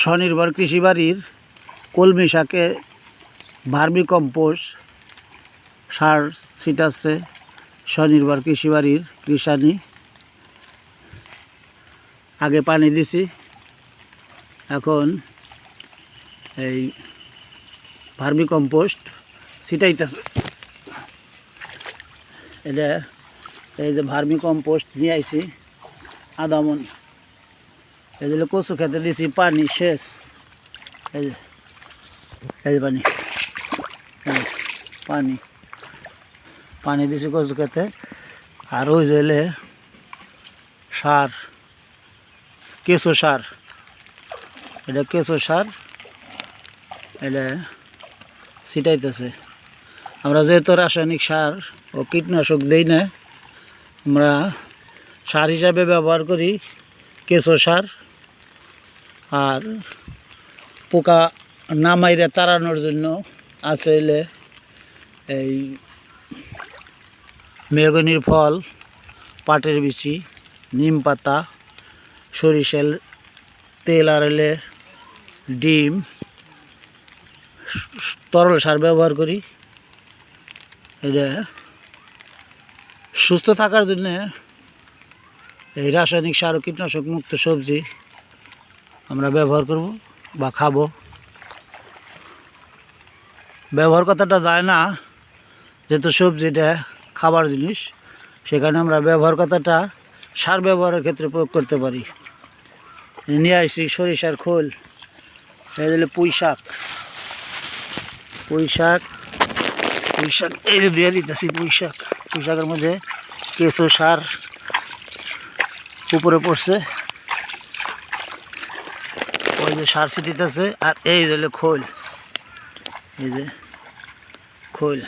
স্বনির্ভর কৃষি বাড়ির কলমি শাকে ভার্মি কম্পোস্ট সার ছিটাচ্ছে স্বনির্ভর কৃষি বাড়ির কৃষানি। আগে পানি দিছি, এখন এই ভার্মি কম্পোস্ট ছিটাইতেছে। এটা এই যে ভার্মি কম্পোস্ট নিয়ে আইছি আধা মন। এই যে কচু খেতে দিছি, পানি শেষ। এই যে পানি পানি পানি দিছি কচু খেতে। আর ওই জেলে সার, কেঁচো সার, এটা কেঁচো সার, এটা ছিটাইতেছে। আমরা যেহেতু রাসায়নিক সার ও কীটনাশক দেই না, আমরা সার হিসাবে ব্যবহার করি কেঁচো সার। আর পোকা না মাইরে তাড়ানোর জন্য আছে হইলে এই মেহগনির ফল, পাটের বিচি, নিম পাতা, সরিষার তেল, আর হলে ডিম, তরল সার ব্যবহার করি। এটা সুস্থ থাকার জন্য এই রাসায়নিক সার ও কীটনাশক মুক্ত সবজি আমরা ব্যবহার করব বা খাবো। ব্যবহার কথাটা যায় না, যেহেতু সবজিটা খাবার জিনিস, সেখানে আমরা ব্যবহার কথাটা সার ব্যবহারের ক্ষেত্রে প্রয়োগ করতে পারি। নিয়ে আসছি সরিষার খোল, এই হলো পুঁই শাক, পুঁই শাক এই যে দিয়ে দিতেছি পুঁই শাকের মধ্যে কেঁচো সার উপরে পড়ছে, ওই যে সার ছিটিতেছে। আর এই হলো খোল, এই যে খোল।